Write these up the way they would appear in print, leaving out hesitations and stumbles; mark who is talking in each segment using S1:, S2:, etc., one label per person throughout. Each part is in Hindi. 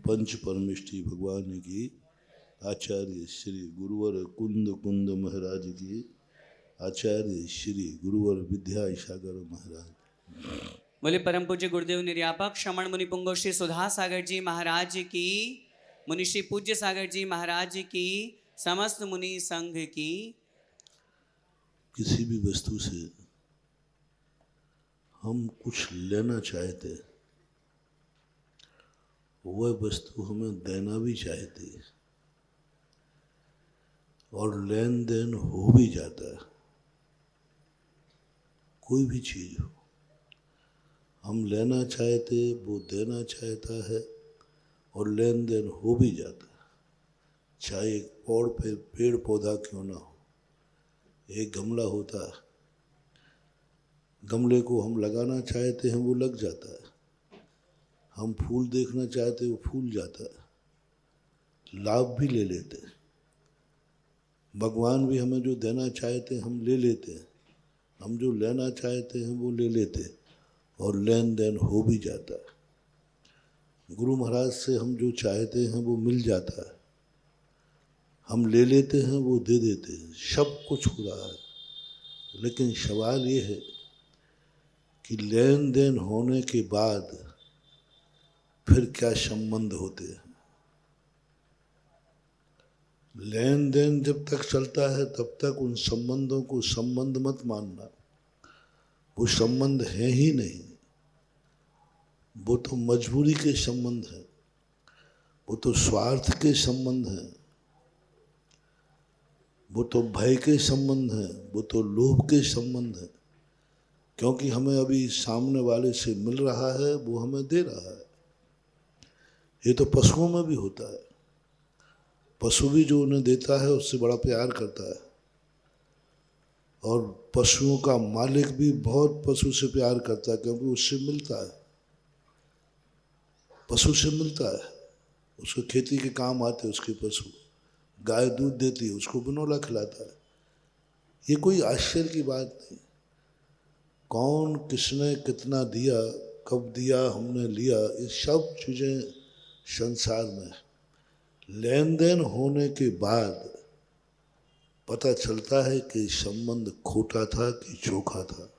S1: पंच परमेष्ठी भगवान की, आचार्य श्री गुरुवर कुंद कुंद महाराज की, आचार्य श्री गुरुवर विद्या सागर महाराज।
S2: बोले परम पूज्य गुरुदेव निर्यापक श्रमण मुनि पुंगव श्री सुधा सागर जी महाराज की, मुनि श्री पूज्य सागर जी महाराज की, समस्त मुनि संघ की।
S1: किसी भी वस्तु से हम कुछ लेना चाहते, वह वस्तु हमें देना भी चाहती है और लेन देन हो भी जाता है। कोई भी चीज हो, हम लेना चाहते, वो देना चाहता है और लेन देन हो भी जाता है। चाहे एक पेड़ पौधा क्यों ना हो, एक गमला होता है, गमले को हम लगाना चाहते हैं वो लग जाता है, हम फूल देखना चाहते हैं वो फूल जाता है, लाभ भी ले लेते हैं। भगवान भी हमें जो देना चाहते हैं हम ले लेते हैं, हम जो लेना चाहते हैं वो ले लेते हैं और लेन देन हो भी जाता है। गुरु महाराज से हम जो चाहते हैं वो मिल जाता है, हम ले लेते हैं वो दे देते हैं, सब कुछ हो रहा है। लेकिन सवाल ये है कि लेन देन होने के बाद फिर क्या संबंध होते हैं। लेन देन जब तक चलता है तब तक उन संबंधों को संबंध मत मानना, वो संबंध है ही नहीं, वो तो मजबूरी के संबंध है, वो तो स्वार्थ के संबंध है, वो तो भय के संबंध है, वो तो लोभ के संबंध है। क्योंकि हमें अभी सामने वाले से मिल रहा है, वो हमें दे रहा है। ये तो पशुओं में भी होता है, पशु भी जो उन्हें देता है उससे बड़ा प्यार करता है और पशुओं का मालिक भी बहुत पशु से प्यार करता है क्योंकि उससे मिलता है, पशु से मिलता है, उसको खेती के काम आते उसके पशु। गाय दूध देती है, उसको बिनौला खिलाता है। ये कोई आश्चर्य की बात नहीं। कौन किसने कितना दिया, कब दिया, हमने लिया, ये सब चीज़ें संसार में लेन देन होने के बाद पता चलता है कि संबंध खोटा था कि चोखा था।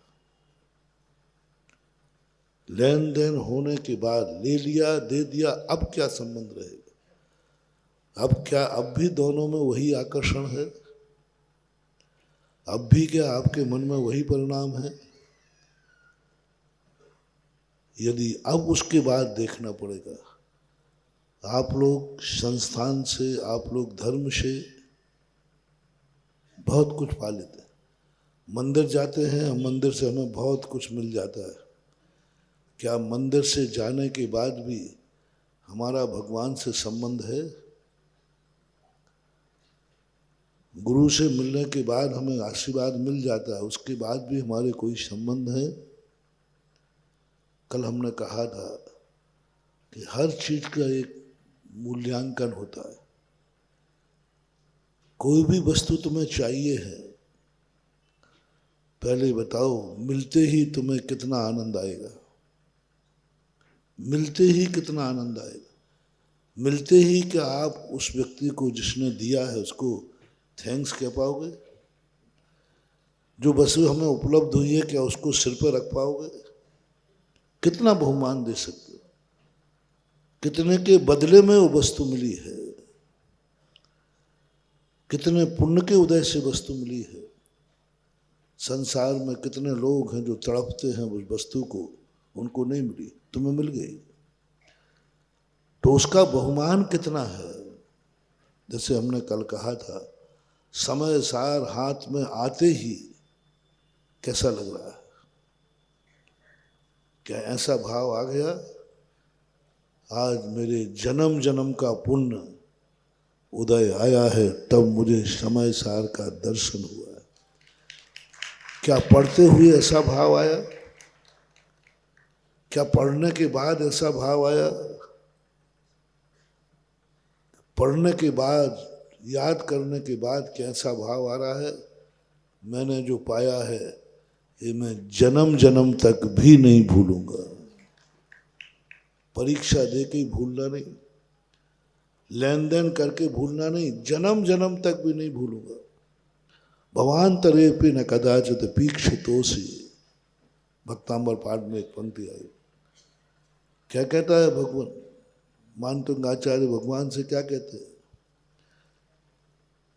S1: लेन देन होने के बाद ले लिया, दे दिया, अब क्या संबंध रहेगा? अब क्या अब भी दोनों में वही आकर्षण है? अब भी क्या आपके मन में वही परिणाम है? यदि अब उसके बाद देखना पड़ेगा, आप लोग संस्थान से, आप लोग धर्म से बहुत कुछ पा लेते हैं। मंदिर जाते हैं, मंदिर से हमें बहुत कुछ मिल जाता है। क्या मंदिर से जाने के बाद भी हमारा भगवान से संबंध है? गुरु से मिलने के बाद हमें आशीर्वाद मिल जाता है, उसके बाद भी हमारे कोई संबंध है? कल हमने कहा था कि हर चीज का एक मूल्यांकन होता है। कोई भी वस्तु तुम्हें चाहिए है, पहले बताओ मिलते ही तुम्हें कितना आनंद आएगा? मिलते ही कितना आनंद आएगा? मिलते ही क्या आप उस व्यक्ति को जिसने दिया है उसको थैंक्स कह पाओगे? जो वस्तु हमें उपलब्ध हुई है क्या उसको सिर पर रख पाओगे? कितना बहुमान दे सकते हो? कितने के बदले में वो वस्तु मिली है? कितने पुण्य के उदय से वस्तु मिली है? संसार में कितने लोग हैं जो तड़पते हैं उस वस्तु को, उनको नहीं मिली, तुम्हें मिल गई, तो उसका बहुमान कितना है? जैसे हमने कल कहा था, समय सार हाथ में आते ही कैसा लग रहा है? क्या ऐसा भाव आ गया, आज मेरे जन्म जन्म का पुण्य उदय आया है, तब मुझे समय सार का दर्शन हुआ है? क्या पढ़ते हुए ऐसा भाव आया? क्या पढ़ने के बाद ऐसा भाव आया? पढ़ने के बाद, याद करने के बाद कैसा भाव आ रहा है? मैंने जो पाया है ये मैं जन्म जन्म तक भी नहीं भूलूंगा। परीक्षा दे के ही भूलना नहीं, लेन देन करके भूलना नहीं, जन्म जन्म तक भी नहीं भूलूंगा। भवांतरेपि न कदाचित पीक्षितोषि, भक्तांबर पाठ में एक पंक्ति आई। क्या कहता है भगवान मानतुंग आचार्य, भगवान से क्या कहते हैं?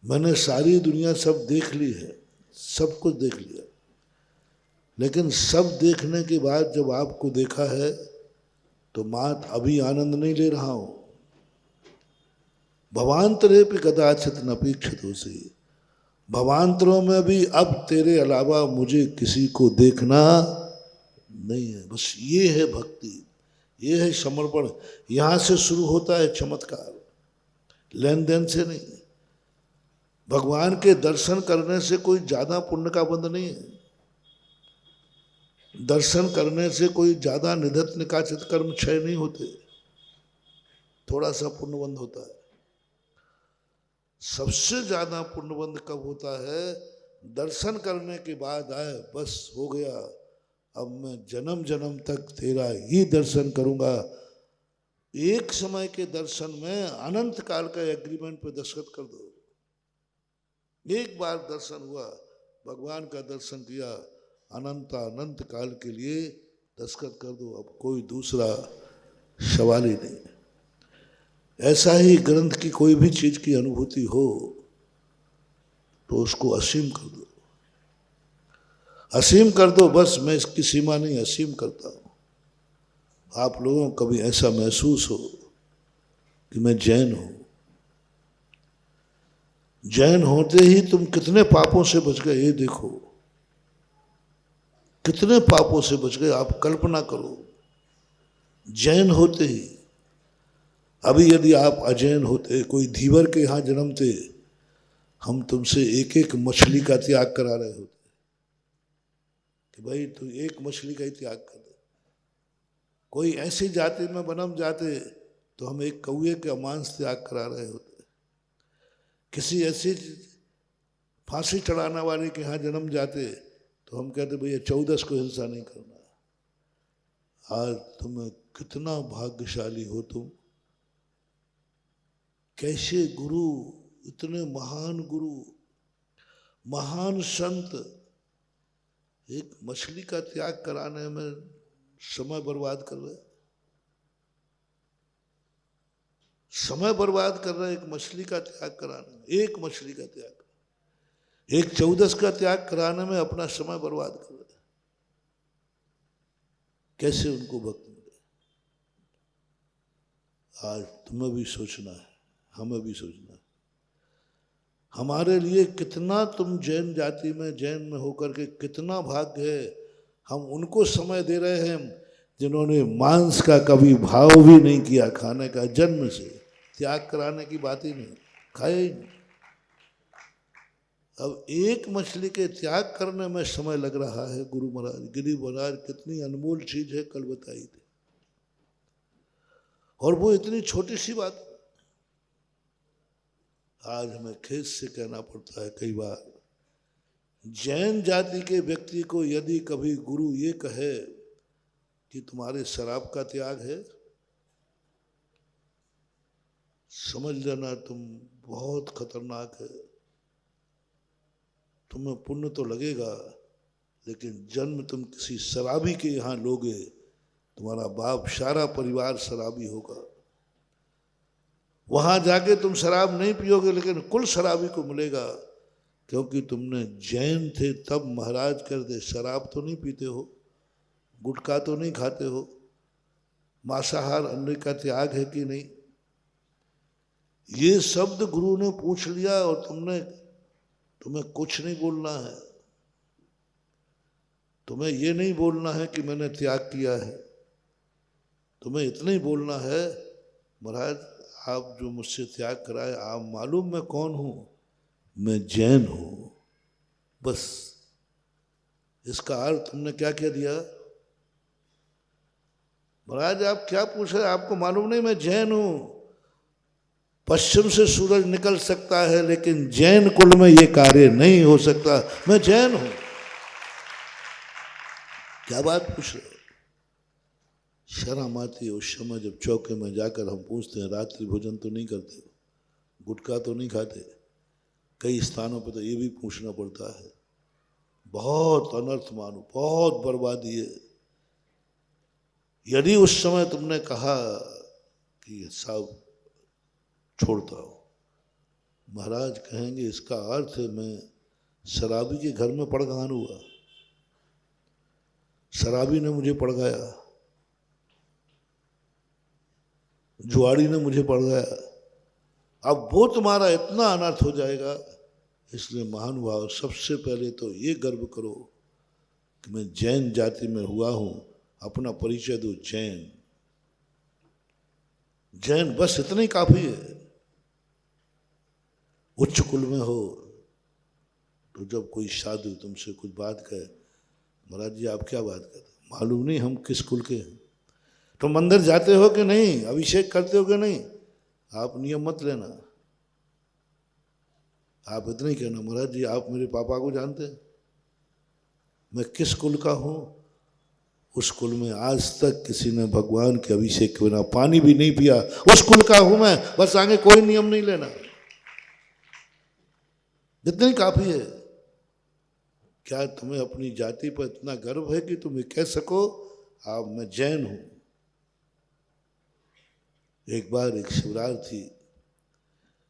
S1: मैंने सारी दुनिया सब देख ली है, सब कुछ देख लिया, लेकिन सब देखने के बाद जब आपको देखा है तो मात अभी आनंद नहीं ले रहा हूं। भवांतरे पे कदाचित नपेक्षितोषि, भवांतरों में भी अब तेरे अलावा मुझे किसी को देखना नहीं है। बस ये है भक्ति, ये है समर्पण। यहाँ से शुरू होता है चमत्कार, लेन देन से नहीं। भगवान के दर्शन करने से कोई ज्यादा पुण्य का बंध नहीं है, दर्शन करने से कोई ज्यादा निधत निकाचित कर्म क्षय नहीं होते, थोड़ा सा पुण्यबंध होता है। सबसे ज्यादा पुण्यबंध कब होता है? दर्शन करने के बाद आए बस हो गया, अब मैं जन्म जन्म तक तेरा ही दर्शन करूंगा। एक समय के दर्शन में अनंत काल का एग्रीमेंट पे दस्तखत कर दो। एक बार दर्शन हुआ, भगवान का दर्शन किया, अनंत काल के लिए दस्तखत कर दो, अब कोई दूसरा सवाल ही नहीं। ऐसा ही ग्रंथ की कोई भी चीज की अनुभूति हो तो उसको असीम कर दो, असीम कर दो। बस मैं इसकी सीमा नहीं, असीम करता हूं। आप लोगों को कभी ऐसा महसूस हो कि मैं जैन हूं, जैन होते ही तुम कितने पापों से बच गए, ये देखो कितने पापों से बच गए। आप कल्पना करो, जैन होते ही। अभी यदि आप अजैन होते, कोई धीवर के यहाँ जन्मते, हम तुमसे एक एक मछली का त्याग करा रहे होते कि भाई तू एक मछली का ही त्याग कर दे। कोई ऐसी जाति में जन्म जाते तो हम एक कौए का मांस त्याग करा रहे होते। किसी ऐसी फांसी चढ़ाने वाले के यहाँ जन्म जाते तो हम कहते भैया 14 को हिंसा नहीं करना। आज तुम्हें कितना भाग्यशाली हो तुम, कैसे गुरु, इतने महान गुरु, महान संत एक मछली का त्याग कराने में समय बर्बाद कर रहे, समय बर्बाद कर रहे एक मछली का त्याग कराने में, एक मछली का त्याग, एक 14 का त्याग कराने में अपना समय बर्बाद कर रहे। कैसे उनको भक्ति मिले? आज तुम्हें भी सोचना है, हमें भी सोचना है। हमारे लिए कितना, तुम जैन जाति में, जैन में होकर के कितना भाग्य है। हम उनको समय दे रहे हैं जिन्होंने मांस का कभी भाव भी नहीं किया खाने का, जन्म से, त्याग कराने की बात ही नहीं, खाया ही नहीं। अब एक मछली के त्याग करने में समय लग रहा है। गुरु महाराज, गिरी महाराज कितनी अनमोल चीज है, कल बताई थी, और वो इतनी छोटी सी बात। आज हमें खेत से कहना पड़ता है कई बार, जैन जाति के व्यक्ति को यदि कभी गुरु ये कहे कि तुम्हारे शराब का त्याग है, समझ लेना तुम बहुत खतरनाक है। तुम्हें पुण्य तो लगेगा, लेकिन जन्म तुम किसी शराबी के यहाँ लोगे, तुम्हारा बाप सारा परिवार शराबी होगा। वहां जाके तुम शराब नहीं पियोगे, लेकिन कुल शराबी को मिलेगा, क्योंकि तुमने जैन थे तब महाराज कर दे, शराब तो नहीं पीते हो, गुटखा तो नहीं खाते हो, मांसाहार अंडे का त्याग है कि नहीं। ये शब्द गुरु ने पूछ लिया और तुम्हें कुछ नहीं बोलना है। तुम्हें ये नहीं बोलना है कि मैंने त्याग किया है, तुम्हें इतना ही बोलना है, महाराज आप जो मुझसे त्याग कराए, आप मालूम मैं कौन हूं, मैं जैन हूं। बस इसका अर्थ तुमने क्या कह दिया? महाराज आप क्या पूछ रहे, आपको मालूम नहीं मैं जैन हूं। पश्चिम से सूरज निकल सकता है, लेकिन जैन कुल में ये कार्य नहीं हो सकता, मैं जैन हूं। क्या बात पूछ रहे हो? शर्म आती है उस समय जब चौके में जाकर हम पूछते हैं रात्रि भोजन तो नहीं करते, गुटखा तो नहीं खाते। कई स्थानों पर तो ये भी पूछना पड़ता है। बहुत अनर्थ मानो, बहुत बर्बादी है। यदि उस समय तुमने कहा कि सब छोड़ता हो, महाराज कहेंगे इसका अर्थ है मैं शराबी के घर में पड़गान हुआ, शराबी ने मुझे पड़गाया, जुआड़ी ने मुझे पड़गाया। अब वो तुम्हारा इतना अनर्थ हो जाएगा। इसलिए महानुभाव सबसे पहले तो ये गर्व करो कि मैं जैन जाति में हुआ हूं, अपना परिचय दो जैन। जैन बस इतना ही काफी है। उच्च कुल में हो तो जब कोई साधु तुमसे कुछ बात कहे, महाराज जी आप क्या बात करते, मालूम नहीं हम किस कुल के हैं, तो मंदिर जाते हो कि नहीं, अभिषेक करते हो कि नहीं, आप नियम मत लेना। आप इतना ही कहना, महाराज जी आप मेरे पापा को जानते हैं, मैं किस कुल का हूं, उस कुल में आज तक किसी ने भगवान के अभिषेक के बिना पानी भी नहीं पिया, उस कुल का हूं मैं। बस आगे कोई नियम नहीं लेना, इतना ही काफी है। क्या तुम्हें अपनी जाति पर इतना गर्व है कि तुम ये कह सको आप मैं जैन हूं। एक बार एक शिवरात्रि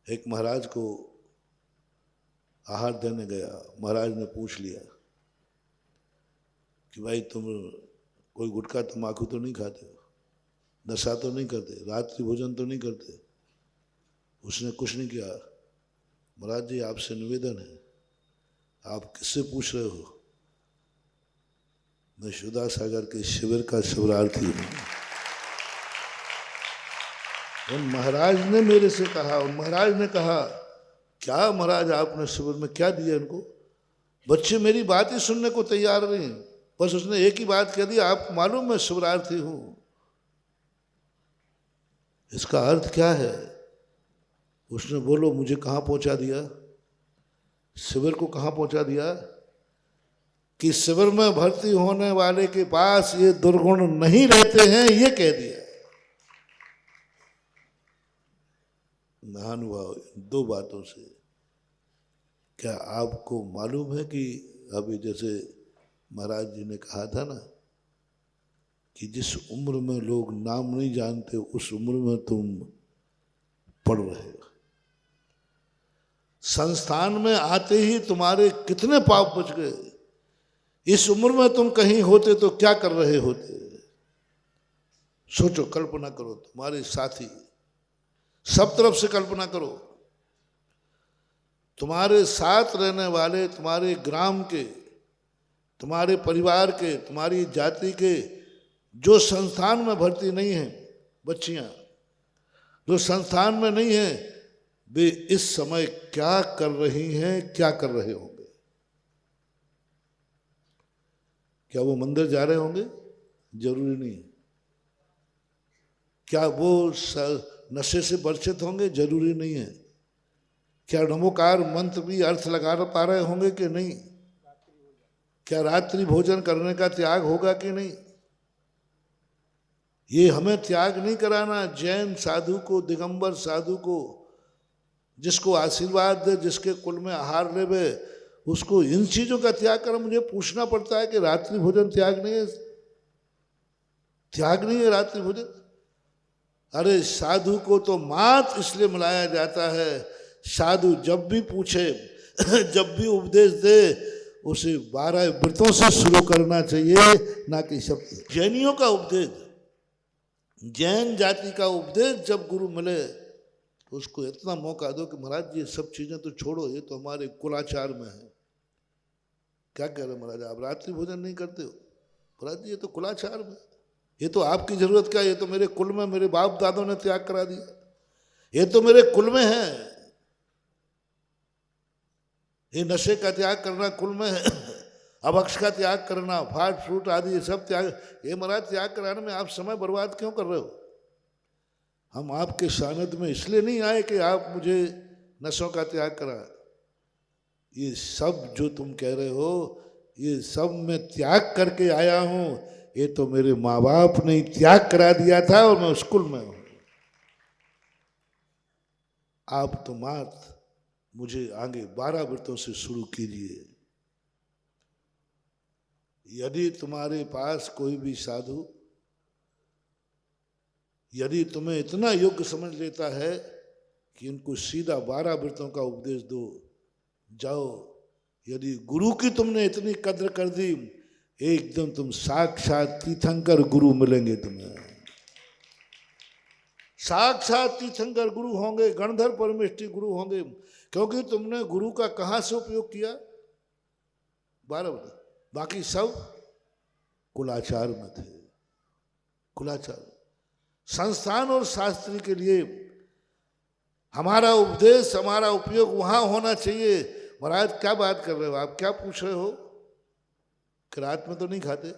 S1: एक महाराज को आहार देने गया। महाराज ने पूछ लिया कि भाई तुम कोई गुटखा तंबाकू तो नहीं खाते हो, नशा तो नहीं करते, रात्रि भोजन तो नहीं करते। उसने कुछ नहीं किया। महाराज जी आपसे निवेदन है, आप किससे पूछ रहे हो, मैं सुधा सागर के शिविर का शिवरार्थी हूं। और महाराज ने मेरे से कहा, और महाराज ने कहा क्या महाराज आपने शिविर में क्या दिया इनको, बच्चे मेरी बात ही सुनने को तैयार नहीं। बस उसने एक ही बात कह दी, आपको मालूम मैं शिवरार्थी हूं। इसका अर्थ क्या है। उसने बोलो मुझे कहाँ पहुंचा दिया, शिविर को कहाँ पहुंचा दिया कि शिविर में भर्ती होने वाले के पास ये दुर्गुण नहीं रहते हैं, ये कह दिया। महानुभाव दो बातों से क्या आपको मालूम है कि अभी जैसे महाराज जी ने कहा था ना कि जिस उम्र में लोग नाम नहीं जानते उस उम्र में तुम पढ़ रहे हो, संस्थान में आते ही तुम्हारे कितने पाप बच गए। इस उम्र में तुम कहीं होते तो क्या कर रहे होते। सोचो, कल्पना करो, तुम्हारे साथी सब तरफ से कल्पना करो, तुम्हारे साथ रहने वाले, तुम्हारे ग्राम के, तुम्हारे परिवार के, तुम्हारी जाति के जो संस्थान में भर्ती नहीं है, बच्चियां जो संस्थान में नहीं है, वे इस समय क्या कर रही हैं, क्या कर रहे होंगे। क्या वो मंदिर जा रहे होंगे, जरूरी नहीं। क्या वो नशे से वर्जित होंगे, जरूरी नहीं है। क्या नमोकार मंत्र भी अर्थ लगा पा रहे होंगे कि नहीं। क्या रात्रि भोजन करने का त्याग होगा कि नहीं। ये हमें त्याग नहीं कराना। जैन साधु को, दिगंबर साधु को, जिसको आशीर्वाद दे, जिसके कुल में आहार लेवे, उसको इन चीजों का त्याग कर मुझे पूछना पड़ता है कि रात्रि भोजन त्याग नहीं है, त्याग नहीं है रात्रि भोजन। अरे साधु को तो मात इसलिए मिलाया जाता है, साधु जब भी पूछे जब भी उपदेश दे उसे 12 व्रतों से शुरू करना चाहिए, ना कि शब्द। जैनियों का उपदेश, जैन जाति का उपदेश जब गुरु मिले उसको इतना मौका दो कि महाराज ये सब चीजें तो छोड़ो, ये तो हमारे कुलाचार में है। क्या कह रहे महाराज, आप रात्रि भोजन नहीं करते हो। महाराज ये तो कुलाचार में, ये तो आपकी जरूरत क्या, ये तो मेरे कुल में मेरे बाप दादों ने त्याग करा दिया, ये तो मेरे कुल में है। ये नशे का त्याग करना कुल में है, अभक्ष का त्याग करना, फास्ट फूड आदि ये सब त्याग। ये महाराज त्याग कराने में आप समय बर्बाद क्यों कर रहे हो। हम आपके सानिध्य में इसलिए नहीं आए कि आप मुझे नशों का त्याग करा। ये सब जो तुम कह रहे हो, ये सब मैं त्याग करके आया हूँ। ये तो मेरे माँ बाप ने त्याग करा दिया था और मैं स्कूल में हूं। आप तो मात मुझे आगे 12 व्रतों से शुरू कीजिए। यदि तुम्हारे पास कोई भी साधु यदि तुम्हें इतना योग्य समझ लेता है कि इनको सीधा 12 व्रतों का उपदेश दो, जाओ। यदि गुरु की तुमने इतनी कद्र कर दी, एकदम तुम साक्षात तीर्थंकर गुरु मिलेंगे तुम्हें। साक्षात तीर्थंकर गुरु होंगे, गणधर परमेष्ठी गुरु होंगे, क्योंकि तुमने गुरु का कहां से उपयोग किया? 12 व्रत। बाकी सब कुलाचार में थे। कुलाचार। संस्थान और शास्त्री के लिए हमारा उपदेश, हमारा उपयोग वहां होना चाहिए। महाराज क्या बात कर रहे हो आप? क्या पूछ रहे हो कि रात में तो नहीं खाते?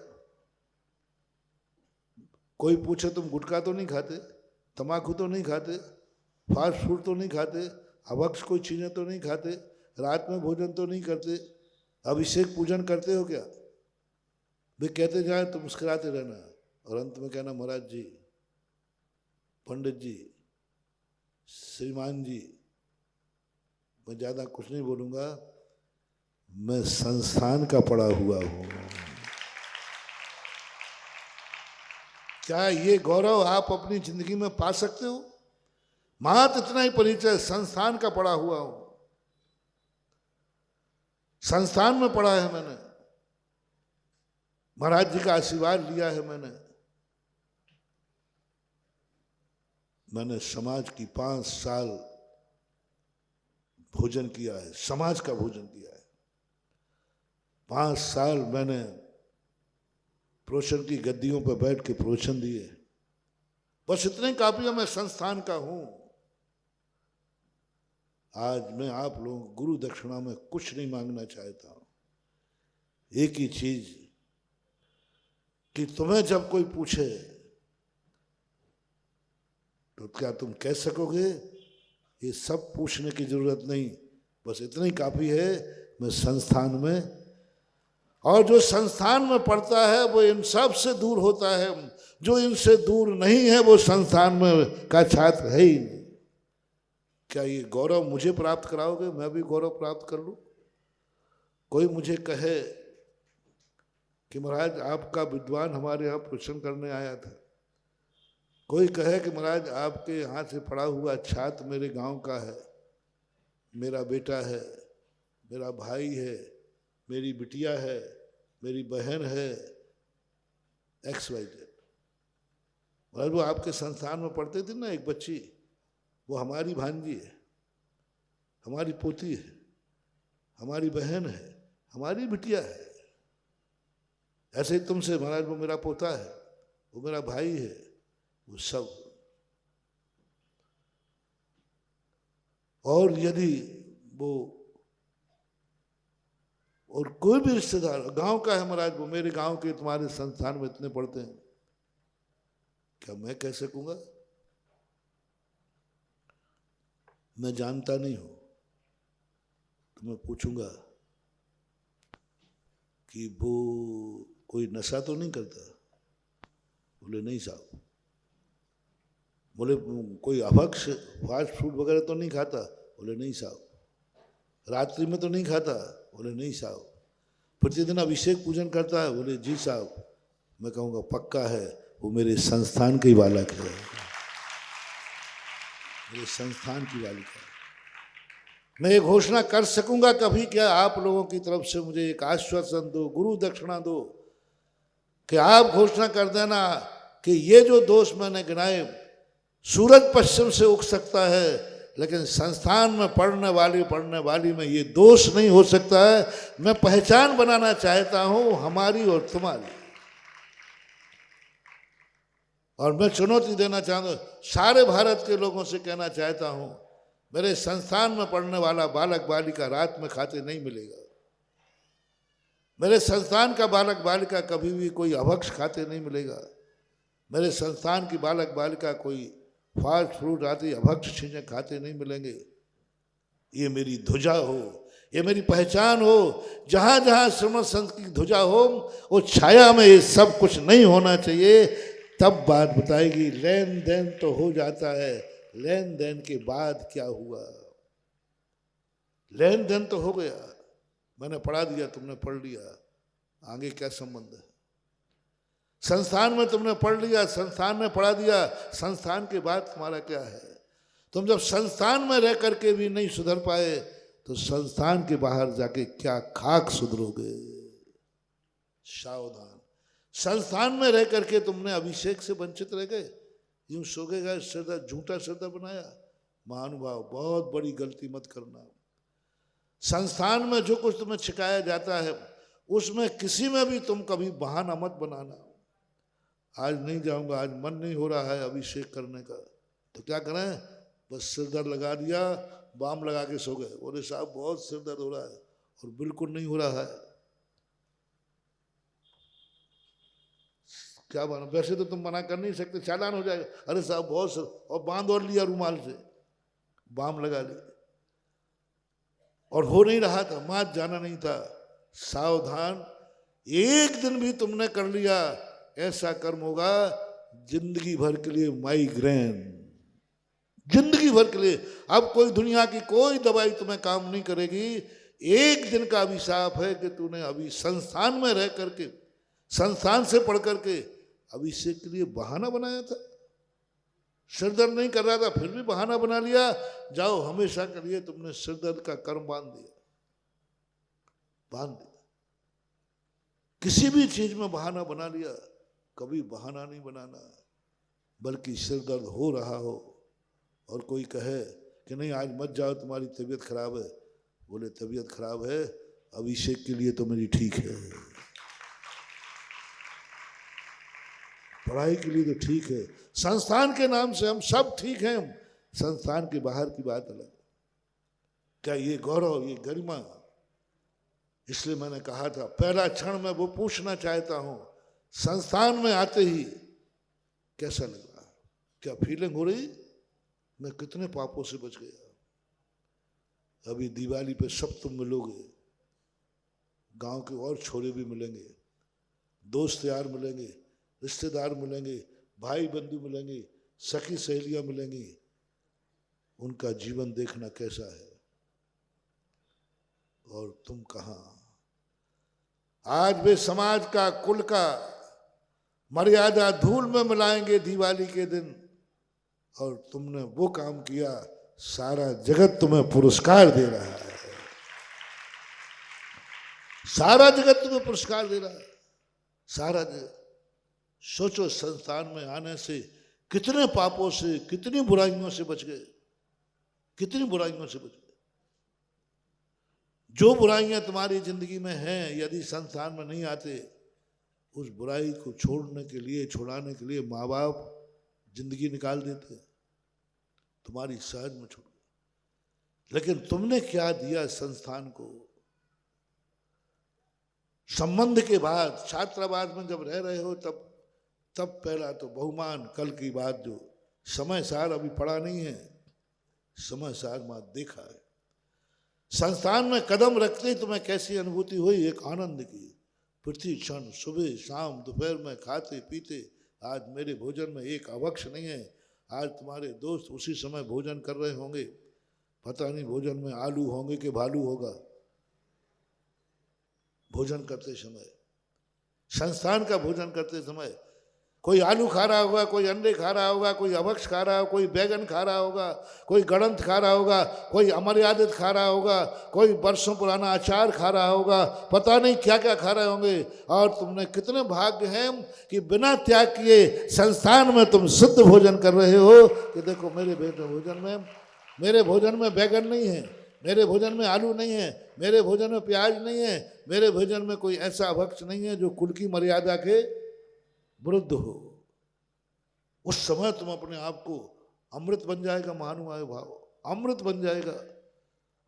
S1: कोई पूछे तुम गुटखा तो नहीं खाते, तम्बाकू तो नहीं खाते, फास्ट फूड तो नहीं खाते, अभक्ष कोई चीजें तो नहीं खाते, रात में भोजन तो नहीं करते, अभिषेक पूजन करते हो क्या? वे कहते जाए तो मुस्कुराते रहना और अंत में कहना महाराज जी, पंडित जी, श्रीमान जी, मैं ज्यादा कुछ नहीं बोलूंगा, मैं संस्थान का पढ़ा हुआ हूं। क्या ये गौरव आप अपनी जिंदगी में पा सकते हो? मात्र इतना ही परिचय, संस्थान का पढ़ा हुआ हूं, संस्थान में पढ़ा है मैंने, महाराज जी का आशीर्वाद लिया है मैंने समाज की 5 साल भोजन किया है, समाज का भोजन किया है। 5 साल मैंने प्रोशन की गद्दियों पर बैठ के प्रोशन दिए। बस इतने काफी है, मैं संस्थान का हूं। आज मैं आप लोगों को गुरु दक्षिणा में कुछ नहीं मांगना चाहता हूं। एक ही चीज कि तुम्हें जब कोई पूछे तो क्या तुम कह सकोगे? ये सब पूछने की जरूरत नहीं, बस इतना ही काफी है, मैं संस्थान में। और जो संस्थान में पढ़ता है वो इन सब से दूर होता है, जो इनसे दूर नहीं है वो संस्थान में का छात्र है ही नहीं। क्या ये गौरव मुझे प्राप्त कराओगे? मैं भी गौरव प्राप्त कर लूं? कोई मुझे कहे कि महाराज आपका विद्वान हमारे यहाँ प्रवचन करने आया था, कोई कहे कि महाराज आपके यहाँ से पढ़ा हुआ छात्र मेरे गांव का है, मेरा बेटा है, मेरा भाई है, मेरी बिटिया है, मेरी बहन है, XYZ। महाराज वो आपके संस्थान में पढ़ते थे ना, एक बच्ची, वो हमारी भांजी है, हमारी पोती है, हमारी बहन है, हमारी बिटिया है। ऐसे ही तुमसे महाराज वो मेरा पोता है, वो मेरा भाई है, वो सब। और यदि वो और कोई भी रिश्तेदार गांव का है, महाराज वो मेरे गांव के तुम्हारे संस्थान में इतने पढ़ते हैं, क्या मैं कह सकूंगा? मैं जानता नहीं हूं, तो मैं पूछूंगा कि वो कोई नशा तो नहीं करता? बोले नहीं साहब। बोले कोई अभक्ष फास्ट फूड वगैरह तो नहीं खाता? बोले नहीं साहब। रात्रि में तो नहीं खाता? बोले नहीं साहब। प्रतिदिन अभिषेक पूजन करता है? बोले जी साहब। मैं कहूँगा पक्का है, वो मेरे संस्थान के बालक है, मेरे संस्थान की बालिका है। मैं ये घोषणा कर सकूंगा कभी क्या आप लोगों की तरफ से मुझे एक आश्वासन दो, गुरु दक्षिणा दो, कि आप घोषणा कर देना कि ये जो दोष मैंने गिनाए, सूरज पश्चिम से उग सकता है लेकिन संस्थान में पढ़ने वाली में ये दोष नहीं हो सकता है। मैं पहचान बनाना चाहता हूं हमारी और तुम्हारी, और मैं चुनौती देना चाहता हूं, सारे भारत के लोगों से कहना चाहता हूं, मेरे संस्थान में पढ़ने वाला बालक बालिका रात में खाते नहीं मिलेगा। मेरे संस्थान का बालक बालिका कभी भी कोई अभक्ष खाते नहीं मिलेगा। मेरे संस्थान की बालक बालिका कोई फास्ट फूड आदि अभक्ष चीजें खाते नहीं मिलेंगे। ये मेरी ध्वजा हो, ये मेरी पहचान हो। जहां जहां श्रीमत संत की ध्वजा हो वो छाया में ये सब कुछ नहीं होना चाहिए, तब बात बताएगी। लेन देन तो हो जाता है, लेन देन के बाद क्या हुआ? लेन देन तो हो गया, मैंने पढ़ा दिया, तुमने पढ़ लिया, आगे क्या संबंध है? संस्थान में तुमने पढ़ लिया, संस्थान में पढ़ा दिया, संस्थान के बाद तुम्हारा क्या है? तुम जब संस्थान में रह करके भी नहीं सुधर पाए तो संस्थान के बाहर जाके क्या खाक सुधरोगे? सावधान। संस्थान में रह करके तुमने अभिषेक से वंचित रह गए, यूं सो गए, श्रद्धा झूठा श्रद्धा बनाया। महानुभाव, बहुत बड़ी गलती मत करना। संस्थान में जो कुछ तुम्हें सिखाया जाता है उसमें किसी में भी तुम कभी बहाना मत बनाना। आज नहीं जाऊंगा, आज मन नहीं हो रहा है अभिषेक करने का, तो क्या करें? बस सिर दर्द लगा दिया, बाम लगा के सो गए। बोले साहब बहुत सिर दर्द हो रहा है, और बिल्कुल नहीं हो रहा है। क्या बना? वैसे तो तुम मना कर नहीं सकते, चालान हो जाएगा। अरे साहब बहुत सिर, और बांध और लिया रुमाल से, बाम लगा ली, और हो नहीं रहा था, मात जाना नहीं था। सावधान, एक दिन भी तुमने कर लिया ऐसा कर्म होगा जिंदगी भर के लिए माइग्रेन, जिंदगी भर के लिए। अब कोई दुनिया की कोई दवाई तुम्हें काम नहीं करेगी। एक दिन का अभिशाप है कि तूने अभी संस्थान में रह करके, संस्थान से पढ़ करके अभिषेक के लिए बहाना बनाया था। सिरदर्द नहीं कर रहा था फिर भी बहाना बना लिया। जाओ, हमेशा के लिए तुमने सिरदर्द का कर्म बांध दिया, बांध दिया। किसी भी चीज में बहाना बना लिया, कभी बहाना नहीं बनाना। बल्कि सिरदर्द हो रहा हो और कोई कहे कि नहीं आज मत जाओ तुम्हारी तबीयत खराब है, बोले तबीयत खराब है, अभिषेक के लिए तो मेरी ठीक है, पढ़ाई के लिए तो ठीक है, संस्थान के नाम से हम सब ठीक हैं, संस्थान के बाहर की बात अलग। क्या ये गौरव, ये गरिमा? इसलिए मैंने कहा था पहला क्षण में वो पूछना चाहता हूं, संस्थान में आते ही कैसा लग रहा? क्या फीलिंग हो रही? मैं कितने पापों से बच गया। अभी दिवाली पे सब तुम मिलोगे, गांव के और छोरे भी मिलेंगे, दोस्त यार मिलेंगे, रिश्तेदार मिलेंगे, भाई बंधु मिलेंगे, सखी सहेलियां मिलेंगी। उनका जीवन देखना कैसा है और तुम कहां? आज वे समाज का, कुल का मर्यादा धूल में मिलाएंगे दिवाली के दिन, और तुमने वो काम किया, सारा जगत तुम्हें पुरस्कार दे रहा है, सारा जगत तुम्हें पुरस्कार दे रहा है, सारा जगत। सोचो संस्थान में आने से कितने पापों से, कितनी बुराइयों से बच गए, कितनी बुराइयों से बच गए। जो बुराइयां तुम्हारी जिंदगी में हैं, यदि संस्थान में नहीं आते, उस बुराई को छोड़ने के लिए, छुड़ाने के लिए माँ बाप जिंदगी निकाल देते, तुम्हारी सहज में छोड़। लेकिन तुमने क्या दिया संस्थान को? संबंध के बाद, छात्रावास में जब रह रहे हो तब पहला तो बहुमान, कल की बात जो समय सार अभी पढ़ा नहीं है, समय सार मात देखा है। संस्थान में कदम रखते ही तुम्हें कैसी अनुभूति हुई? एक आनंद की। प्रति क्षण, सुबह शाम दोपहर में खाते पीते, आज मेरे भोजन में एक अवक्ष नहीं है। आज तुम्हारे दोस्त उसी समय भोजन कर रहे होंगे, पता नहीं भोजन में आलू होंगे कि भालू होगा। भोजन करते समय, संस्थान का भोजन करते समय कोई आलू खा रहा होगा, कोई अंडे खा रहा होगा, कोई अवक्ष खा रहा होगा, कोई बैगन खा रहा होगा, कोई गणंत खा रहा होगा, कोई अमर्यादित खा रहा होगा, कोई वर्षों पुराना अचार खा रहा होगा, पता नहीं क्या क्या खा रहे होंगे। और तुमने कितने भाग्य हैं कि बिना त्याग किए संस्थान में तुम शुद्ध भोजन कर रहे हो। कि देखो मेरे भोजन में बैगन नहीं है, मेरे भोजन में आलू नहीं है, मेरे भोजन में प्याज नहीं है, मेरे भोजन में कोई ऐसा अभक्ष नहीं है जो कुल की मर्यादा के विरुद्ध हो। उस समय तुम अपने आप को अमृत बन जाएगा, महानुभाव भाव, अमृत बन जाएगा।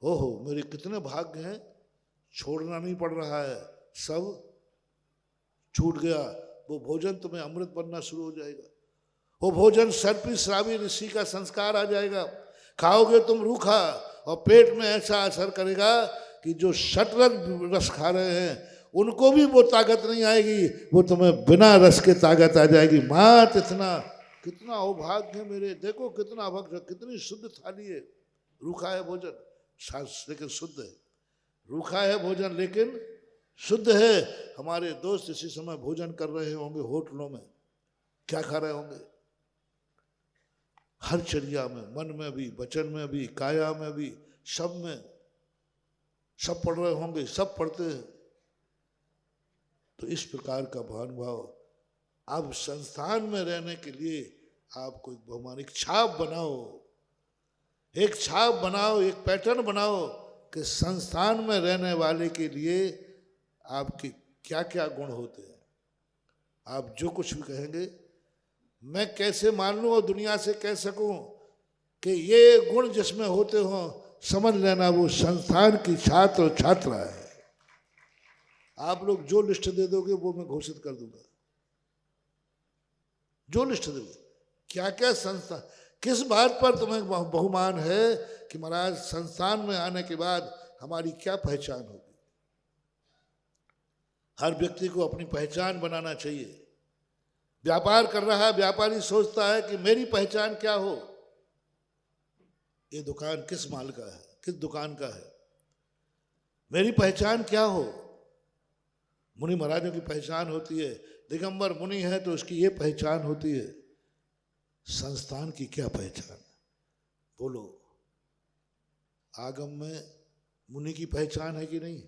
S1: ओहो मेरे कितने भाग्य हैं, छोड़ना नहीं पड़ रहा है, सब छूट गया। वो भोजन तुम्हें अमृत बनना शुरू हो जाएगा। वो भोजन सर्पी श्रावी ऋषि का संस्कार आ जाएगा। खाओगे तुम रूखा और पेट में ऐसा असर करेगा कि जो षटरस रस खा रहे हैं उनको भी वो ताकत नहीं आएगी, वो तुम्हें बिना रस के ताकत आ जाएगी। मात इतना कितना अभाग्य है मेरे, देखो कितना अभाग्य, कितनी शुद्ध थाली है। रूखा है भोजन लेकिन शुद्ध है, रूखा है भोजन लेकिन शुद्ध है। हमारे दोस्त इसी समय भोजन कर रहे होंगे होटलों में, क्या खा रहे होंगे? हर चर्या में, मन में भी, वचन में भी, काया में भी, सब में, सब पढ़ रहे होंगे, सब पढ़ते हैं। तो इस प्रकार का भानुभाव, अब संस्थान में रहने के लिए आपको एक बहुमानिक छाप बनाओ, एक छाप बनाओ, एक पैटर्न बनाओ कि संस्थान में रहने वाले के लिए आपके क्या क्या गुण होते हैं। आप जो कुछ भी कहेंगे मैं कैसे मान लूं और दुनिया से कह सकूं कि ये गुण जिसमें होते हो, समझ लेना वो संस्थान की छात्र और छात्रा है। आप लोग जो लिस्ट दे दोगे वो मैं घोषित कर दूंगा, जो लिस्ट दोगे, क्या क्या संस्थान, किस बात पर तुम्हें बहुमान है कि महाराज संस्थान में आने के बाद हमारी क्या पहचान होगी। हर व्यक्ति को अपनी पहचान बनाना चाहिए। व्यापार कर रहा है, व्यापारी सोचता है कि मेरी पहचान क्या हो, ये दुकान किस माल का है, किस दुकान का है, मेरी पहचान क्या हो। मुनि महाराजों की पहचान होती है, दिगंबर मुनि है तो उसकी ये पहचान होती है। संस्थान की क्या पहचान? बोलो, आगम में मुनि की पहचान है कि नहीं?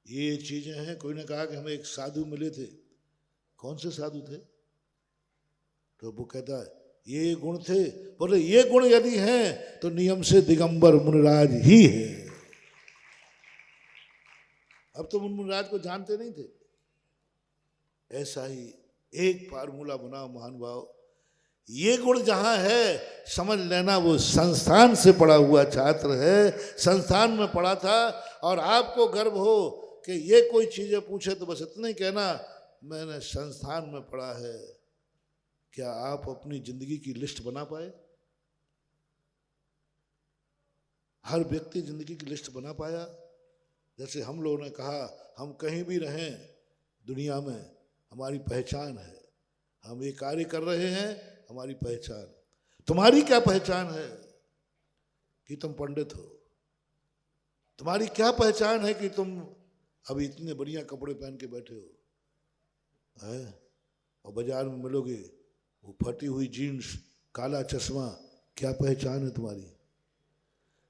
S1: ये चीजें हैं। कोई ने कहा कि हमें एक साधु मिले थे। कौन से साधु थे? तो वो कहता है ये गुण थे। बोले ये गुण यदि हैं तो नियम से दिगंबर मुनिराज ही है। अब तो मुनिराज को जानते नहीं थे। ऐसा ही एक फार्मूला बनाओ महानुभाव, ये गुण जहां है समझ लेना वो संस्थान से पढ़ा हुआ छात्र है, संस्थान में पढ़ा था। और आपको गर्व हो कि ये कोई चीजें पूछे तो बस इतना ही कहना मैंने संस्थान में पढ़ा है। क्या आप अपनी जिंदगी की लिस्ट बना पाए? हर व्यक्ति जिंदगी की लिस्ट बना पाया? जैसे हम लोगों ने कहा हम कहीं भी रहें दुनिया में हमारी पहचान है, हम ये कार्य कर रहे हैं, हमारी पहचान। तुम्हारी क्या पहचान है कि तुम पंडित हो? तुम्हारी क्या पहचान है कि तुम अभी इतने बढ़िया कपड़े पहन के बैठे हो है? और बाजार में मिलोगे वो फटी हुई जीन्स, काला चश्मा, क्या पहचान है तुम्हारी?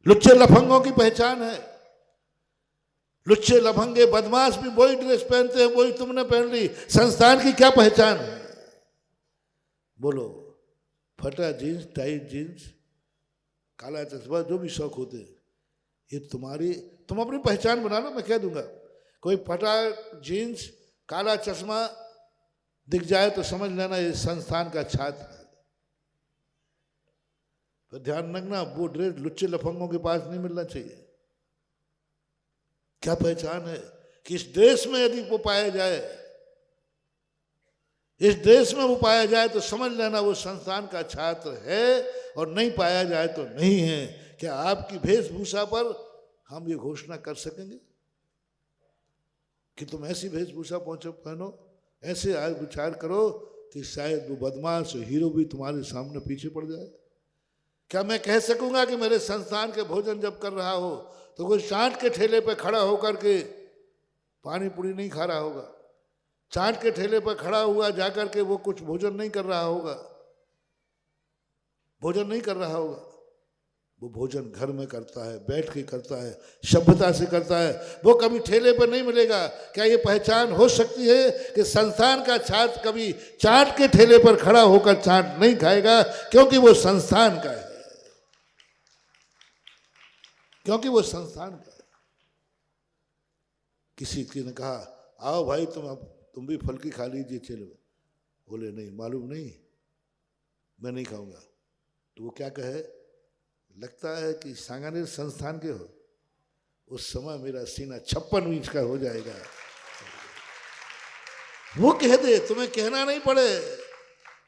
S1: लुच्चे लफंगों की पहचान है। लुच्चे लफंगे बदमाश भी वही ड्रेस पहनते हैं, वही तुमने पहन ली। संस्थान की क्या पहचान है? बोलो, फटा जीन्स, टाइट जीन्स, काला चश्मा, जो भी शौक होते हैं, ये तुम्हारी, तुम अपनी पहचान बना लो। मैं कह दूंगा कोई फटा जीन्स, काला चश्मा दिख जाए तो समझ लेना ये संस्थान का छात्र है। तो ध्यान रखना वो ड्रेस लुच्चे लफंगों के पास नहीं मिलना चाहिए। क्या पहचान है कि इस देश में यदि वो पाया जाए, इस देश में वो पाया जाए तो समझ लेना वो संस्थान का छात्र है, और नहीं पाया जाए तो नहीं है। क्या आपकी वेशभूषा पर हम ये घोषणा कर सकेंगे कि तुम ऐसी वेशभूषा पहनो, ऐसे आज विचार करो कि शायद वो बदमाश हीरो भी तुम्हारे सामने पीछे पड़ जाए? क्या मैं कह सकूंगा कि मेरे संस्थान के भोजन जब कर रहा हो तो कोई चाट के ठेले पर खड़ा होकर के पानी पूरी नहीं खा रहा होगा, चाट के ठेले पर खड़ा हुआ जाकर के वो कुछ भोजन नहीं कर रहा होगा, भोजन नहीं कर रहा होगा। वो भोजन घर में करता है, बैठ के करता है, सभ्यता से करता है, वो कभी ठेले पर नहीं मिलेगा। क्या ये पहचान हो सकती है कि संस्थान का छात्र कभी चाट के ठेले पर खड़ा होकर चाट नहीं खाएगा? क्योंकि वो संस्थान का है, क्योंकि वो संस्थान का है। किसी ने कहा आओ भाई तुम भी फल की खा लीजिए, चलो। बोले नहीं, मालूम नहीं, मैं नहीं खाऊंगा। तो वो क्या कहे, लगता है कि सांगानेर संस्थान के हो। उस समय मेरा सीना 56 इंच का हो जाएगा। वो कह दे, तुम्हें कहना नहीं पड़े,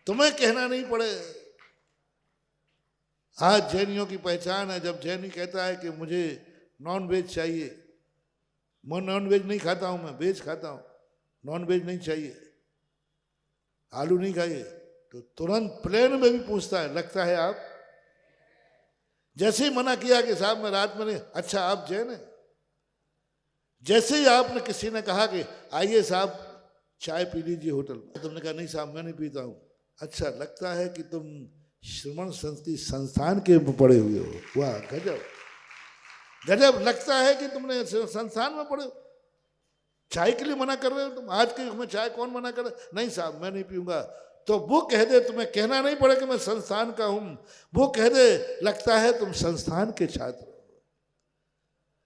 S1: तुम्हें कहना नहीं पड़े। आज जैनियों की पहचान है, जब जैनी कहता है कि नॉन वेज चाहिए, मैं नॉन वेज नहीं खाता हूँ, मैं वेज खाता हूँ, नॉन वेज नहीं चाहिए, आलू नहीं खाइए, तो तुरंत प्लेन में भी पूछता है लगता है आप। जैसे ही मना किया कि साहब मैं रात में नहीं, अच्छा आप जैन हैं। जैसे ही आपने किसी ने कहा कि आइए साहब चाय पी लीजिए होटल में, तुमने कहा नहीं साहब मैं नहीं पीता हूँ, अच्छा लगता है कि तुम श्रमण संस्कृति संस्थान के पढ़े हुए हो, वाह गजब गजब, लगता है कि तुमने संस्थान में पढ़े हो, चाय के लिए मना कर रहे हो तुम। आज के युग में चाय कौन मना कर रहा है, नहीं साहब मैं नहीं पीऊंगा, तो वो कह दे, तुम्हें कहना नहीं पड़े कि मैं संस्थान का हूं, वो कह दे लगता है तुम संस्थान के छात्र हो।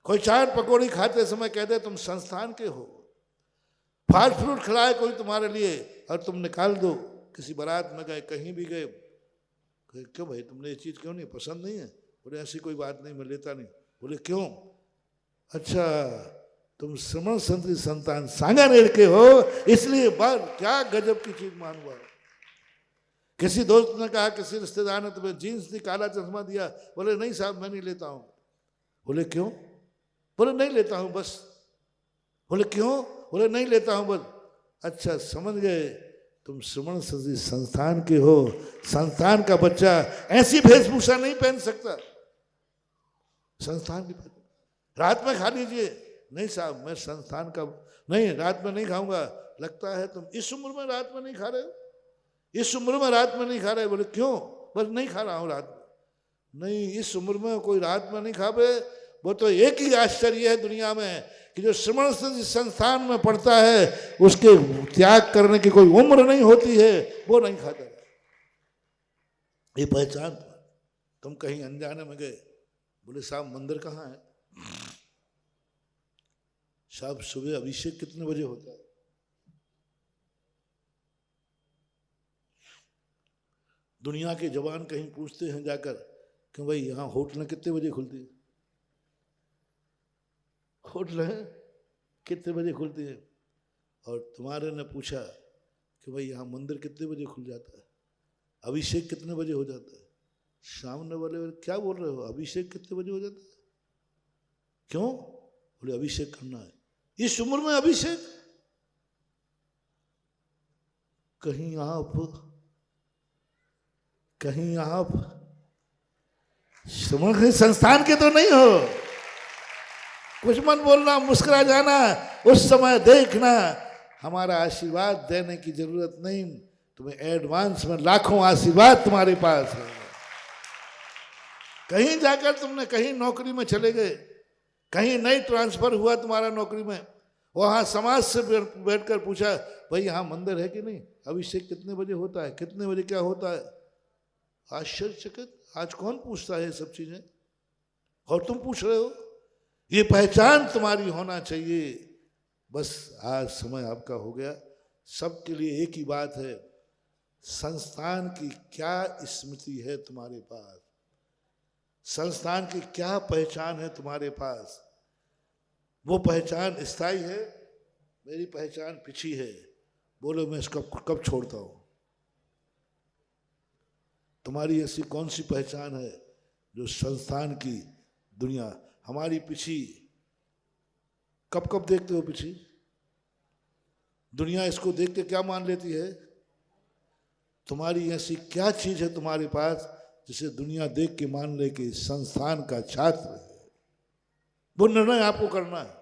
S1: कोई चाट पकौड़ी खाते समय कह दे तुम संस्थान के हो। फास्ट फूड खिलाए कोई तुम्हारे लिए और तुम निकाल दो, किसी बारात में गए कहीं भी गए, क्यों भाई तुमने ये चीज़ क्यों नहीं, पसंद नहीं है? बोले ऐसी कोई बात नहीं मैं लेता नहीं। बोले क्यों? अच्छा तुम श्रमण संस्कृति संतान सांगानेर के हो इसलिए। बात क्या गजब की चीज मान हुआ। किसी दोस्त ने कहा, किसी रिश्तेदार ने तुम्हें जीन्स दी, काला चश्मा दिया, बोले नहीं साहब मैं नहीं लेता हूँ। बोले क्यों? बोले नहीं लेता हूँ बस। बोले क्यों? बोले नहीं लेता हूँ बस। अच्छा समझ गए, तुम श्रमण संस्कृति संस्थान के हो, संस्थान का बच्चा ऐसी वेशभूषा नहीं पहन सकता। संस्थान की रात में खा लीजिए, नहीं साहब मैं संस्थान का नहीं, रात में नहीं खाऊंगा। लगता है तुम इस उम्र में रात में नहीं खा रहे हो, इस उम्र में रात में नहीं खा रहे। बोले क्यों? बस नहीं खा रहा हूँ रात में। नहीं इस उम्र में कोई रात में नहीं खावे, वो तो एक ही आश्चर्य है दुनिया में कि जो श्रमण संस्थान में पढ़ता है उसके त्याग करने की कोई उम्र नहीं होती है, वो नहीं खाता। ये पहचान। तुम कहीं अनजाने में गए, बोले साहब मंदिर कहाँ है? साहब सुबह अभिषेक कितने बजे होता है? दुनिया के जवान कहीं पूछते हैं जाकर कि भाई यहाँ होटलें कितने बजे खुलती है? होटलें कितने बजे खुलती है? और तुम्हारे ने पूछा कि भाई यहाँ मंदिर कितने बजे खुल जाता है, अभिषेक कितने बजे हो जाता है? सामने वाले क्या बोल रहे हो, अभिषेक कितने बजे हो जाता है? क्यों? बोले अभिषेक करना है। इस उम्र में अभिषेक? कहीं आप श्रमण संस्थान के तो नहीं हो। कुछ मन बोलना, मुस्कुरा जाना, उस समय देखना। हमारा आशीर्वाद देने की जरूरत नहीं, तुम्हें एडवांस में लाखों आशीर्वाद तुम्हारे पास है। कहीं जाकर तुमने कहीं नौकरी में चले गए, कहीं नहीं ट्रांसफर हुआ तुम्हारा नौकरी में, वहां समाज से बैठकर पूछा भाई यहाँ मंदिर है कि नहीं, अभिषेक कितने बजे होता है, कितने बजे क्या होता है? आश्चर्यचकित। आज कौन पूछता है ये सब चीजें, और तुम पूछ रहे हो। ये पहचान तुम्हारी होना चाहिए। बस आज समय आपका हो गया। सबके लिए एक ही बात है, संस्थान की क्या स्मृति है तुम्हारे पास, संस्थान की क्या पहचान है तुम्हारे पास। वो पहचान स्थायी है, मेरी पहचान पिछी है। बोलो मैं इसको कब छोड़ता हूं। तुम्हारी ऐसी कौन सी पहचान है जो संस्थान की दुनिया हमारी पिछी? कब कब देखते हो पिछी? दुनिया इसको देख के क्या मान लेती है? तुम्हारी ऐसी क्या चीज है तुम्हारे पास जिसे दुनिया देख के मान ले कि संस्थान का छात्र है? वो निर्णय आपको करना है,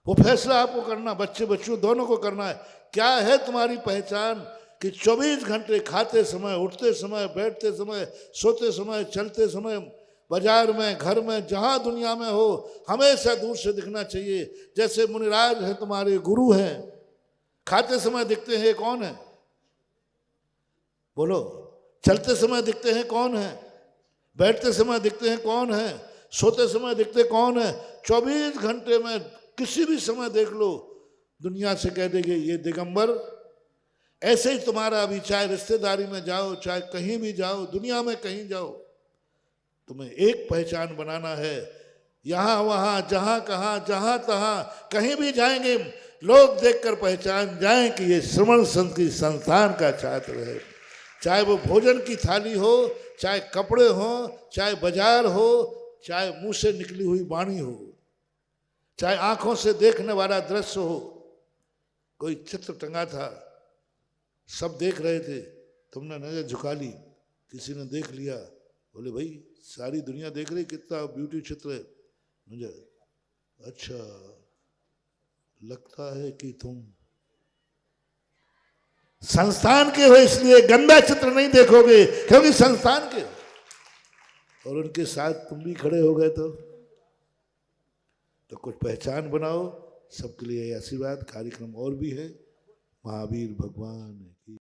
S1: वो फैसला आपको करना, बच्चे बच्चों दोनों को करना है। क्या है तुम्हारी पहचान कि 24 घंटे खाते समय, उठते समय, बैठते समय, सोते समय, चलते समय, बाजार में, घर में, जहां दुनिया में हो, हमेशा दूर से दिखना चाहिए जैसे मुनिराज है, तुम्हारे गुरु हैं। खाते समय दिखते हैं कौन है? बोलो। चलते समय दिखते हैं कौन है? बैठते समय दिखते हैं कौन है? सोते समय दिखते कौन है? 24 घंटे में किसी भी समय देख लो, दुनिया से कह देंगे ये दिगंबर। ऐसे ही तुम्हारा अभी चाहे रिश्तेदारी में जाओ, चाहे कहीं भी जाओ, दुनिया में कहीं जाओ, तुम्हें एक पहचान बनाना है। यहाँ वहाँ जहाँ कहाँ जहाँ तहाँ कहीं भी जाएंगे, लोग देखकर पहचान जाएं कि ये श्रमण संस्कृति संस्थान का छात्र है। चाहे वो भोजन की थाली हो, चाहे कपड़े हो, चाहे बाजार हो, चाहे मुंह से निकली हुई वाणी हो, चाहे आंखों से देखने वाला दृश्य हो। कोई चित्र टंगा था, सब देख रहे थे, तुमने नजर झुका ली, किसी ने देख लिया, बोले भाई सारी दुनिया देख रही कितना ब्यूटी चित्र है। मुझे अच्छा लगता है कि तुम संस्थान के हो, इसलिए गंदा चित्र नहीं देखोगे, क्योंकि संस्थान के हो। और उनके साथ तुम भी खड़े हो गए तो कुछ पहचान बनाओ। सबके लिए आशीर्वाद। कार्यक्रम और भी है। महावीर भगवान की